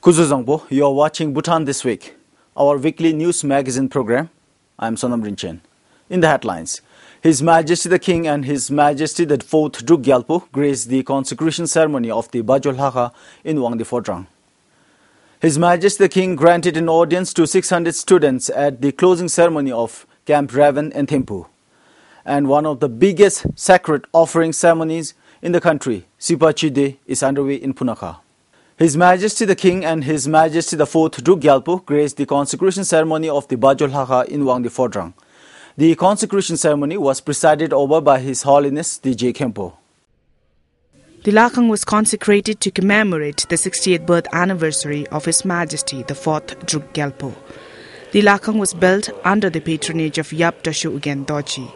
Kuzuzangpo, you are watching Bhutan This Week, our weekly news magazine program. I am Sonam Rinchen. In the headlines, His Majesty the King and His Majesty the Fourth Druk Gyalpo graced the consecration ceremony of the Punakha in Wangdi Phodrang. His Majesty the King granted an audience to 600 students at the closing ceremony of Camp Raven in Thimphu. And one of the biggest sacred offering ceremonies in the country, Sipachide, is underway in Punakha. His Majesty the King and His Majesty the Fourth Druk Gyalpo graced the consecration ceremony of the Punakha in Wangdi Phodrang. The consecration ceremony was presided over by His Holiness the J. Khenpo. The Lakhang was consecrated to commemorate the 60th birth anniversary of His Majesty the Fourth Druk Gyalpo. The Lakhang was built under the patronage of Yap Tashu Ugen Dochi.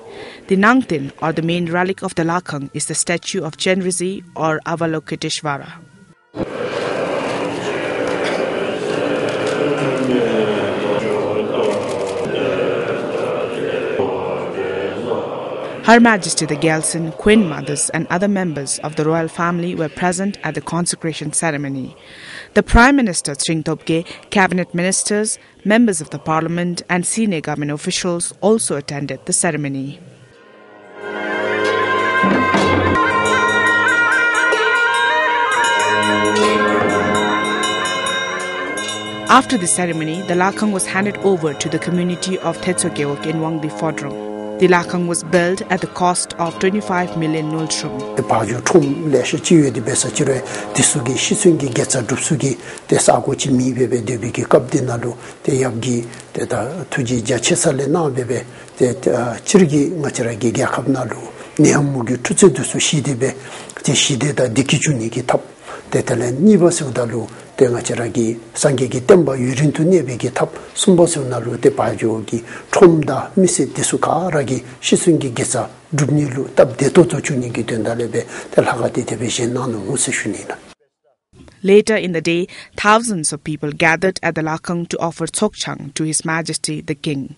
The Nangtin, or the main relic of the Lakhang, is the statue of Chenrizi or Avalokiteshvara. Her Majesty the Gyaltsen, Queen Mothers and other members of the royal family were present at the consecration ceremony. The Prime Minister Sring Topge, Cabinet Ministers, members of the Parliament and senior government officials also attended the ceremony. After the ceremony, the Lakhang was handed over to the community of Tetsokewok in Wangdi Phodrang. The Lakhang was built at the cost of 25 million Nultrum. 상계기 땜바 유린투 네베기 탑 숨보스나로 대파조기 톰다 미세 디수카라기 시승기 게사 줍니루 탑 대토토 주니기 된다레베 달하가디 대베신 나누 무스슈니나. Later in the day, thousands of people gathered at the Lakhang to offer tsokchang to His Majesty the King.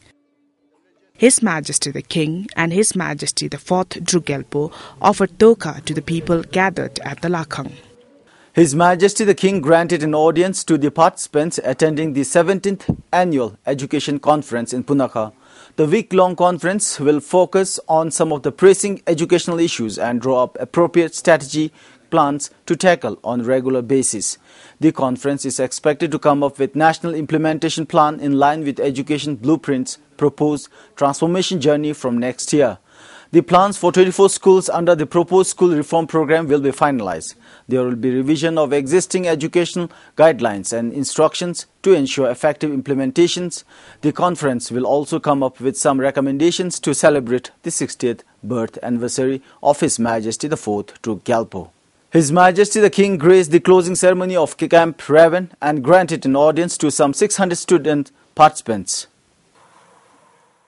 His Majesty the King and His Majesty the Fourth Druk Gyalpo offered toka to the people gathered at the Lakhang. His Majesty the King granted an audience to the participants attending the 17th Annual Education Conference in Punakha. The week-long conference will focus on some of the pressing educational issues and draw up appropriate strategy plans to tackle on a regular basis. The conference is expected to come up with national implementation plan in line with education blueprints proposed transformation journey from next year. The plans for 24 schools under the proposed school reform program will be finalized. There will be revision of existing educational guidelines and instructions to ensure effective implementations. The conference will also come up with some recommendations to celebrate the 60th birth anniversary of His Majesty the Fourth Druk Gyalpo. His Majesty the King graced the closing ceremony of Camp Raven and granted an audience to some 600 student participants.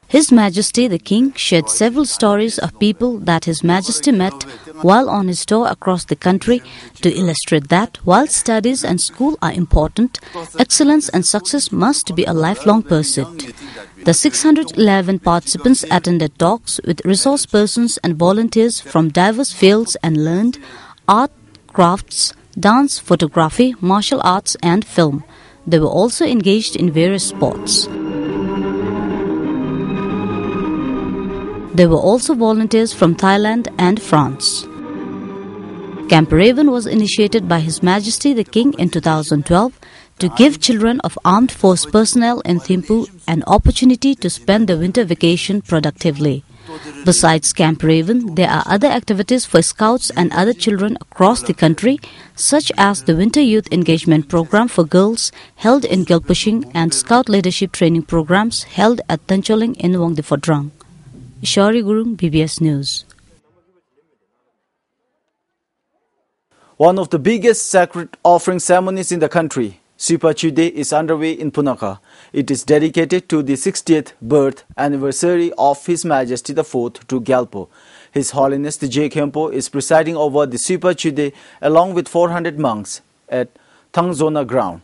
His Majesty the King shared several stories of people that His Majesty met while on his tour across the country to illustrate that while studies and school are important, excellence and success must be a lifelong pursuit. The 611 participants attended talks with resource persons and volunteers from diverse fields and learned art, crafts, dance, photography, martial arts and film. They were also engaged in various sports. There were also volunteers from Thailand and France. Camp Raven was initiated by His Majesty the King in 2012 to give children of armed force personnel in Thimphu an opportunity to spend their winter vacation productively. Besides Camp Raven, there are other activities for scouts and other children across the country, such as the Winter Youth Engagement Program for girls held in Gilpushing and Scout Leadership Training Programs held at Tancholing in Wangdi Phodrang. Ishori Gurung, BBS News. One of the biggest sacred offering ceremonies in the country, Sipachide, is underway in Punakha. It is dedicated to the 60th birth anniversary of His Majesty the Fourth Druk Gyalpo. His Holiness the J. Khenpo is presiding over the Sipachide along with 400 monks at Thangzona ground.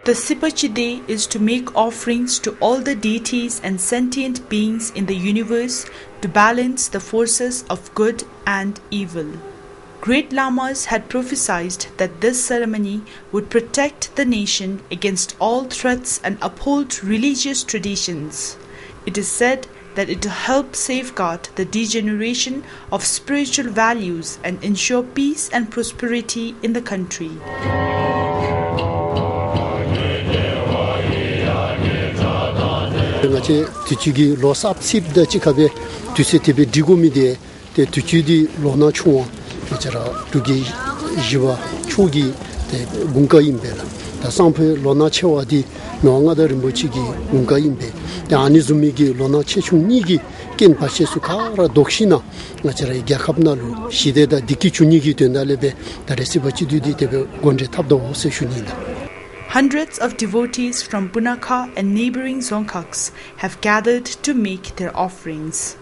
The Sipachide is to make offerings to all the deities and sentient beings in the universe to balance the forces of good and evil. great lamas had prophesied that this ceremony would protect the nation against all threats and uphold religious traditions. It is said that it will help safeguard the degeneration of spiritual values and ensure peace and prosperity in the country. sampe lona chewa di noanga da rimbochi gi unga imbe ya anizumi gi lona chechung ni gi ken pashe su khara dokshina ngachara gya khapna lu shide da diki chuni gi tendalebe da resibachi du di tebe gonde tabdo se shunina. Hundreds of devotees from Punakha and neighboring Dzongkhaks have gathered to make their offerings.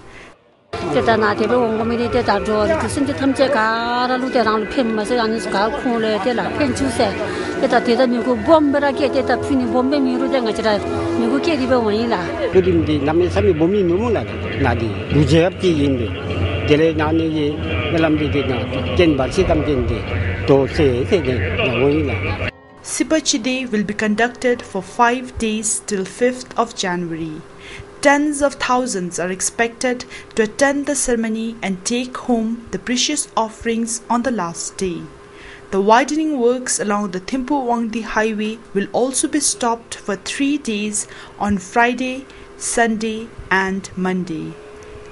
Sipachide will be conducted for 5 days till 5th of January. Tens of thousands are expected to attend the ceremony and take home the precious offerings on the last day. The widening works along the Thimphu-Wangdi highway will also be stopped for 3 days on Friday, Sunday and Monday.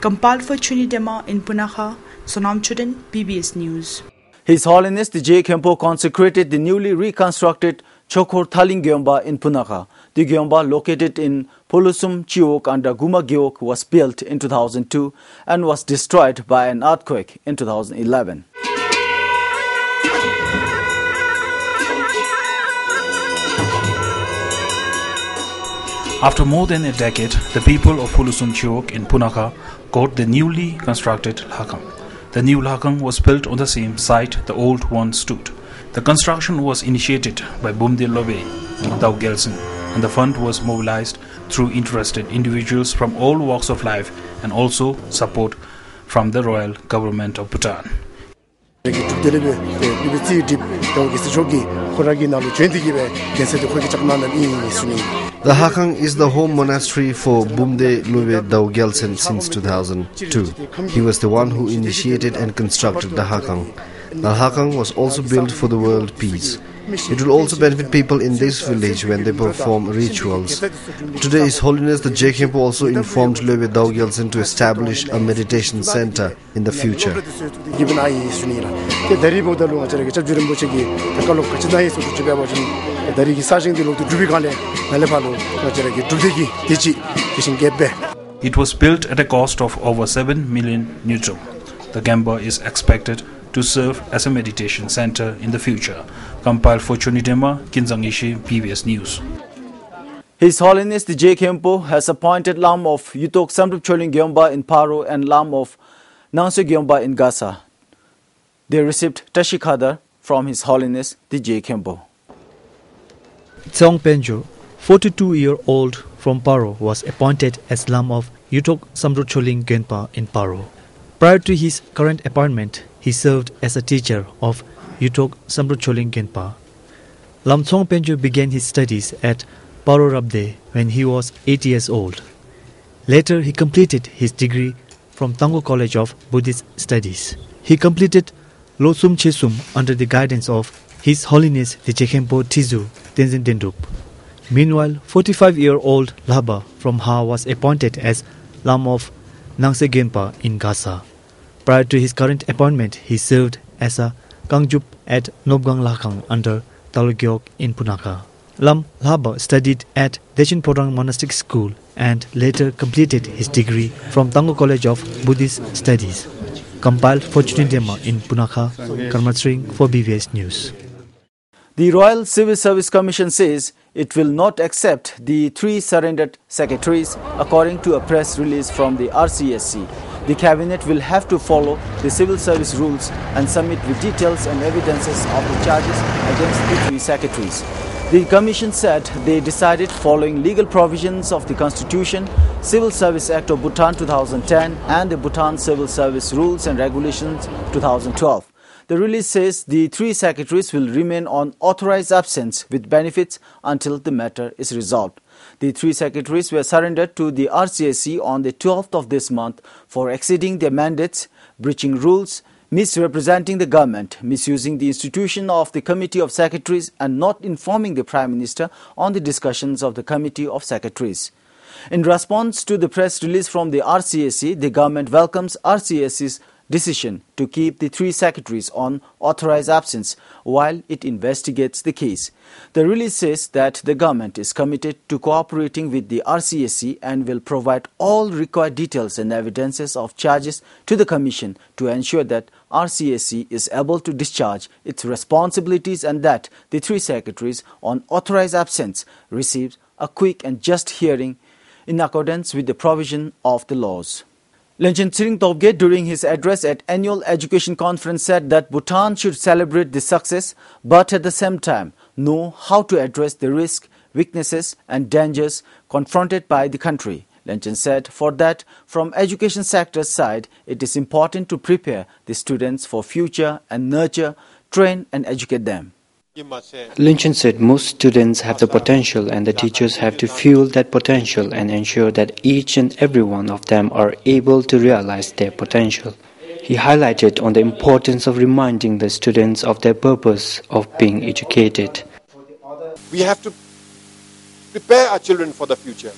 Compiled for Chunidema in Punakha, Sonam Chudan, PBS News. His Holiness the J. Khenpo consecrated the newly reconstructed Chokhor Thaling Gyomba in Punakha. The Gyomba, located in Polusum Chiok under Guma Gyok, was built in 2002 and was destroyed by an earthquake in 2011. After more than a decade, the people of Polusum Chiok in Punakha got the newly constructed Lhakang. The new Lhakang was built on the same site the old one stood. The construction was initiated by Bhutan This, and the fund was mobilized through interested individuals from all walks of life and also support from the royal government of Bhutan. The Hakang is the home monastery for Bumde Lube Dao Gyaltsen since 2002. He was the one who initiated and constructed the Hakang. The Hakang was also built for the world peace. It will also benefit people in this village when they perform rituals. Today, His Holiness the J. Khenpo also informed Lube Dao Gyaltsen to establish a meditation center in the future. It was built at a cost of over 7 million Nyutum. The Gyomba is expected to serve as a meditation center in the future. Compiled for Chunidema, Kinzangishi, PBS News. His Holiness the J. Khenpo has appointed Lam of Yutok Samrup Choling Gyomba in Paro and Lam of Nangse Gyomba in Gasa. They received Tashikadar from His Holiness the J. Khenpo. Tsong Penjo, 42-year-old from Paro, was appointed as Lam of Yutok Samrup Choling Gyomba in Paro. Prior to his current appointment, he served as a teacher of Yutok Samrup Choling Gyomba. Lam Tsong Penjo began his studies at Paro Rabde when he was 8 years old. Later, he completed his degree from Tango College of Buddhist Studies. He completed Losum Chesum under the guidance of His Holiness the J. Khenpo Tizu Tenzin Dendup. Meanwhile, 45-year-old Lhaba from Ha was appointed as Lam of Nangse Gyomba in Gasa. Prior to his current appointment, he served as a Kangjup at Nobgang Lhakang under Talugyok in Punakha. Lam Lhaba studied at Dechin Porang Monastic School and later completed his degree from Tango College of Buddhist Studies. Compiled for Chunidema in Punakha, Karmatsring for BVS News. The Royal Civil Service Commission says it will not accept the 3 surrendered secretaries, according to a press release from the RCSC. The Cabinet will have to follow the civil service rules and submit with details and evidences of the charges against the 3 secretaries. The Commission said they decided following legal provisions of the Constitution, Civil Service Act of Bhutan 2010 and the Bhutan Civil Service Rules and Regulations 2012. The release says the 3 secretaries will remain on authorized absence with benefits until the matter is resolved. The 3 secretaries were surrendered to the RCSC on the 12th of this month for exceeding their mandates, breaching rules, misrepresenting the government, misusing the institution of the Committee of Secretaries and not informing the Prime Minister on the discussions of the Committee of Secretaries. In response to the press release from the RCSC, the government welcomes RCSC's decision to keep the 3 secretaries on authorized absence while it investigates the case. The release says that the government is committed to cooperating with the RCSC and will provide all required details and evidences of charges to the Commission to ensure that RCSC is able to discharge its responsibilities and that the 3 secretaries on authorized absence receive a quick and just hearing in accordance with the provision of the laws. Lenchen Tobge, during his address at Annual Education Conference, said that Bhutan should celebrate the success, but at the same time know how to address the risks, weaknesses and dangers confronted by the country. Lenchen said for that, from education sector's side, it is important to prepare the students for future and nurture, train and educate them. Lynchen said most students have the potential and the teachers have to fuel that potential and ensure that each and every one of them are able to realize their potential. He highlighted on the importance of reminding the students of their purpose of being educated. We have to prepare our children for the future.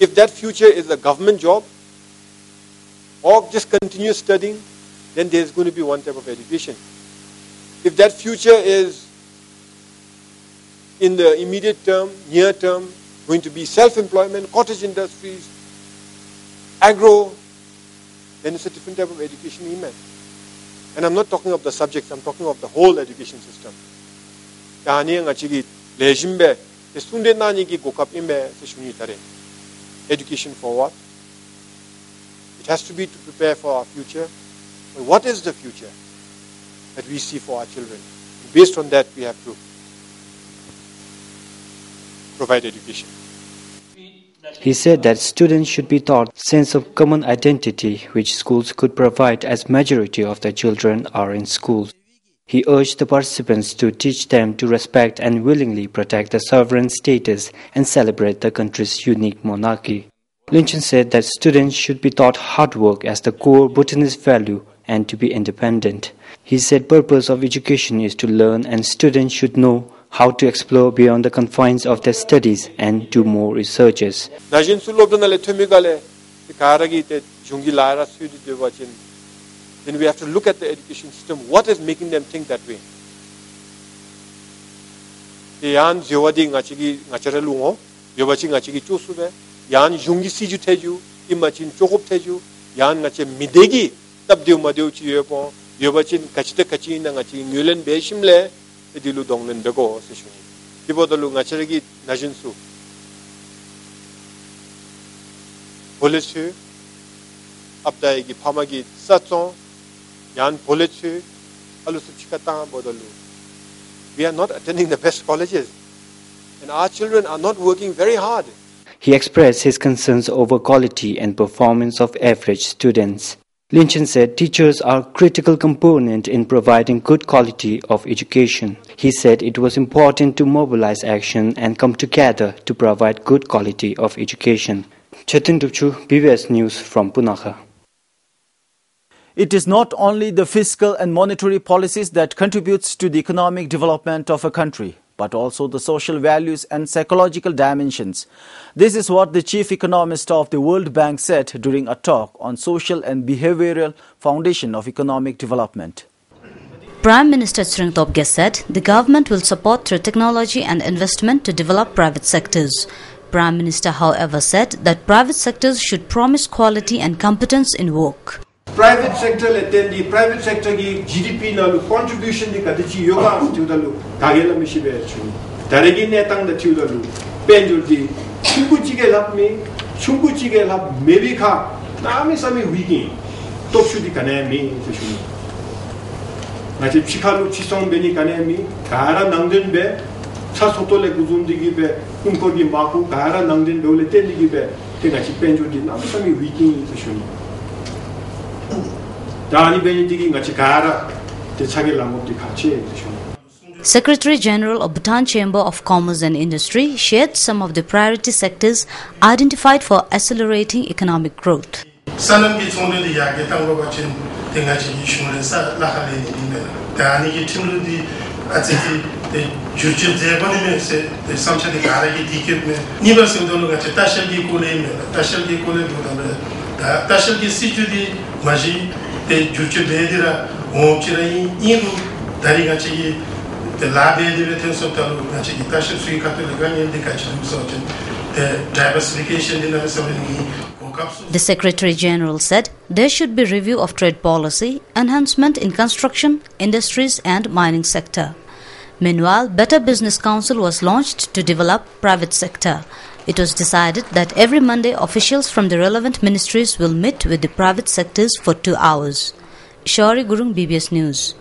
If that future is a government job or just continue studying, then there's going to be one type of education. If that future is in the immediate term, near term, going to be self-employment, cottage industries, agro, then it's a different type of education we meant. And I'm not talking of the subjects, I'm talking of the whole education system. Education for what? It has to be to prepare for our future. But what is the future that we see for our children? Based on that, we have to provide education. He said that students should be taught sense of common identity, which schools could provide as majority of the children are in schools. He urged the participants to teach them to respect and willingly protect the sovereign status and celebrate the country's unique monarchy. Lynchen said that students should be taught hard work as the core Bhutanese value and to be independent. He said the purpose of education is to learn and students should know how to explore beyond the confines of their studies and do more researches. Then we have to look at the education system. What is making them think that way? We are not attending the best colleges, and our children are not working very hard. He expressed his concerns over quality and performance of average students. Lynchen said teachers are a critical component in providing good quality of education. He said it was important to mobilize action and come together to provide good quality of education. Chetan Dupchu, BBS News from Punakha. It is not only the fiscal and monetary policies that contributes to the economic development of a country, but also the social values and psychological dimensions. This is what the chief economist of the World Bank said during a talk on social and behavioral foundation of economic development. Prime Minister Tobge said the government will support through technology and investment to develop private sectors. Prime Minister, however, said that private sectors should promise quality and competence in work. Private sector attend private sector ki GDP na contribution di kadichi yoga tudalu dagela mishibe chu daregi netang da tudalu penjul di chungkuchige lap maybe kha nami sami wiki topshu di kanemi chu na je chikalu chisong beni kanemi gara nangden be cha sotole guzundigi be kumkogi maku gara nangden dole tendigi be tenga chi penjul di nami sami wiki chu Dani Benedigi Ngachikara, Secretary General of Bhutan Chamber of Commerce and Industry shared some of the priority sectors identified for accelerating economic growth. The Secretary General said there should be review of trade policy, enhancement in construction, industries and mining sector. Meanwhile, Better Business Council was launched to develop private sector. It was decided that every Monday officials from the relevant ministries will meet with the private sectors for 2 hours. Shari Gurung, BBS News.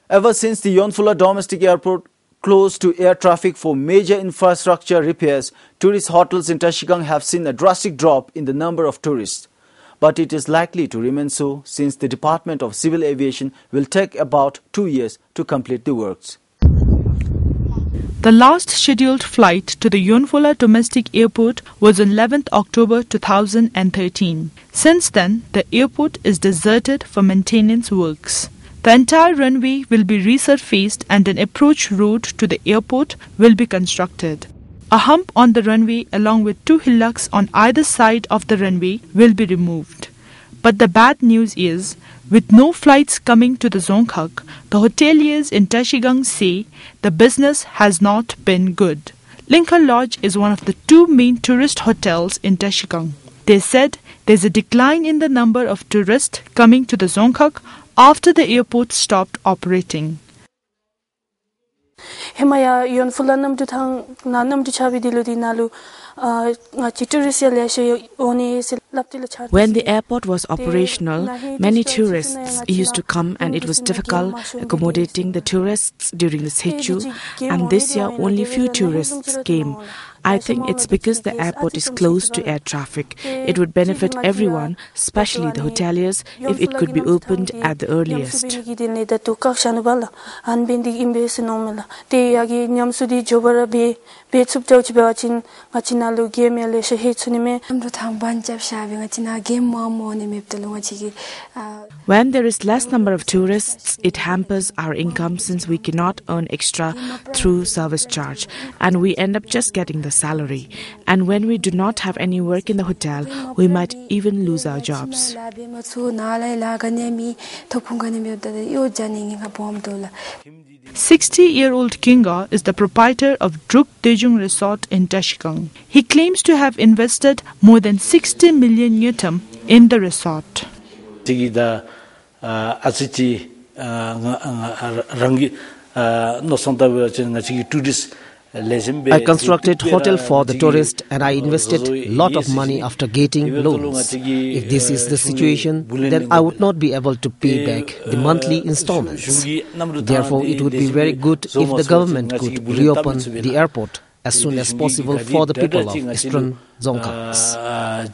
Ever since the Yonfula domestic airport closed to air traffic for major infrastructure repairs, tourist hotels in Tashigang have seen a drastic drop in the number of tourists. But it is likely to remain so since the Department of Civil Aviation will take about 2 years to complete the works. The last scheduled flight to the Yonfula domestic airport was on 11th October 2013. Since then, the airport is deserted for maintenance works. The entire runway will be resurfaced and an approach road to the airport will be constructed. A hump on the runway along with 2 hillocks on either side of the runway will be removed. But the bad news is, with no flights coming to the Dzongkhag, the hoteliers in Tashigang say the business has not been good. Lincoln Lodge is one of the 2 main tourist hotels in Tashigang. They said there's a decline in the number of tourists coming to the Dzongkhag after the airport stopped operating. When the airport was operational, many tourists used to come and it was difficult accommodating the tourists during the Sechu, and this year only few tourists came. I think it's because the airport is close to air traffic. It would benefit everyone, especially the hoteliers, if it could be opened at the earliest. When there is less number of tourists, it hampers our income since we cannot earn extra through service charge, and we end up just getting the salary. And when we do not have any work in the hotel, we might even lose our jobs. 60-year-old Kinga is the proprietor of Druk Dejung Resort in Tashigang. He claims to have invested more than 60 million yutam in the resort. I constructed hotel for the tourists and I invested a lot of money after getting loans. If this is the situation, then I would not be able to pay back the monthly installments. Therefore, it would be very good if the government could reopen the airport as soon as possible for the people of Eastern Dzongkhag.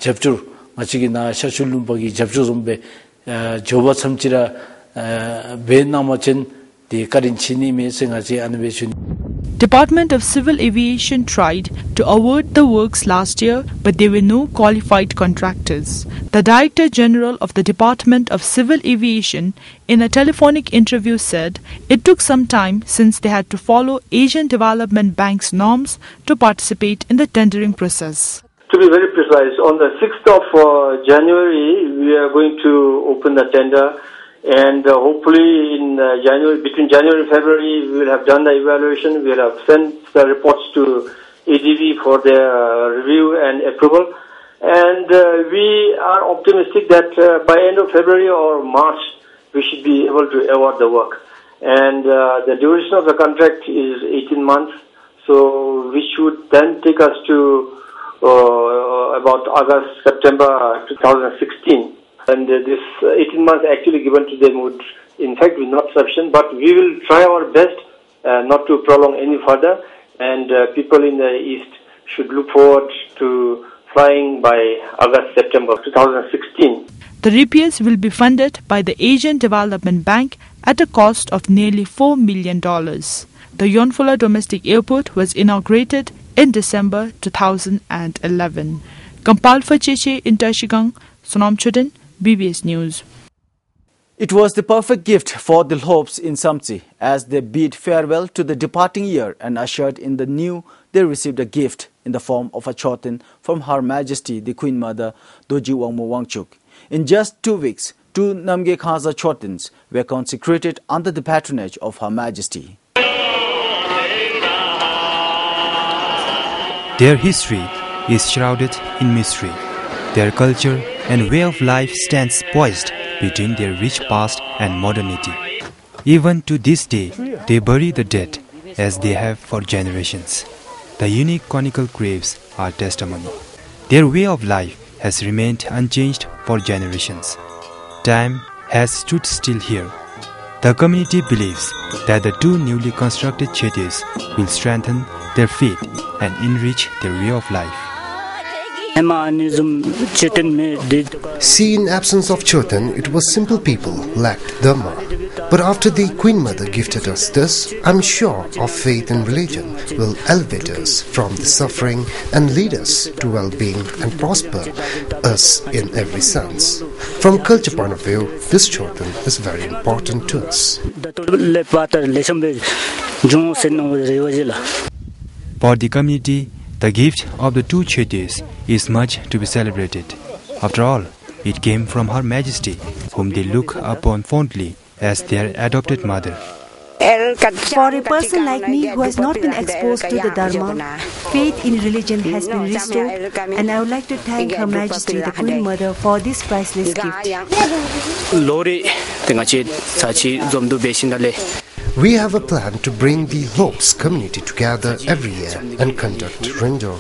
Department of Civil Aviation tried to award the works last year, but there were no qualified contractors. The Director General of the Department of Civil Aviation in a telephonic interview said it took some time since they had to follow Asian Development Bank's norms to participate in the tendering process. To be very precise, on the 6th of January, we are going to open the tender. And hopefully in between January and February, we will have done the evaluation. We will have sent the reports to ADB for their review and approval. And we are optimistic that by end of February or March, we should be able to award the work. And the duration of the contract is 18 months. So which would then take us to about August, September 2016. And this 18 months actually given to them would, in fact, be not sufficient. But we will try our best not to prolong any further. And people in the East should look forward to flying by August, September 2016. The repairs will be funded by the Asian Development Bank at a cost of nearly $4 million. The Yonfola Domestic Airport was inaugurated in December 2011. Kampalfa Cheche in Tashigang, Sonom Chudin, BBS News. It was the perfect gift for the Lhopes in Samtsi. As they bid farewell to the departing year and ushered in the new, they received a gift in the form of a chotin from Her Majesty the Queen Mother Doji Wangmo Wangchuk. In just 2 weeks, 2 Namge Khaza chotins were consecrated under the patronage of Her Majesty. Their history is shrouded in mystery. Their culture and way of life stands poised between their rich past and modernity. Even to this day, they bury the dead as they have for generations. The unique conical graves are testimony. Their way of life has remained unchanged for generations. Time has stood still here. The community believes that the 2 newly constructed chetes will strengthen their faith and enrich their way of life. See, in absence of chotan, it was simple people lacked dharma. But after the Queen Mother gifted us this, I'm sure our faith and religion will elevate us from the suffering and lead us to well-being and prosper us in every sense. From culture point of view, this chotan is very important to us. For the community, the gift of the 2 chetes is much to be celebrated. After all, it came from Her Majesty, whom they look upon fondly as their adopted mother. For a person like me who has not been exposed to the Dharma, faith in religion has been restored, and I would like to thank Her Majesty the Queen Mother for this priceless gift. We have a plan to bring the Lhopes community together every year and conduct Rinjo.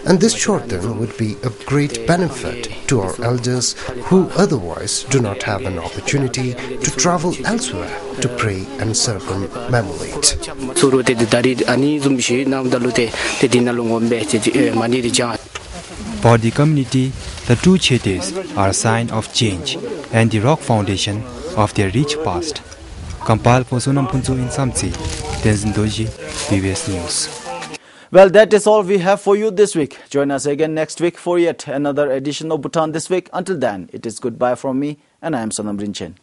And this chotan would be a great benefit to our elders who otherwise do not have an opportunity to travel elsewhere to pray and circumambulate. For the community, the 2 chetes are a sign of change and the rock foundation of their rich past. Kampal for Sonam Punzu in Samtsi, Tenzin Doji, BBS News. Well, that is all we have for you this week. Join us again next week for yet another edition of Bhutan This Week. Until then, it is goodbye from me, and I am Sonam Rinchen.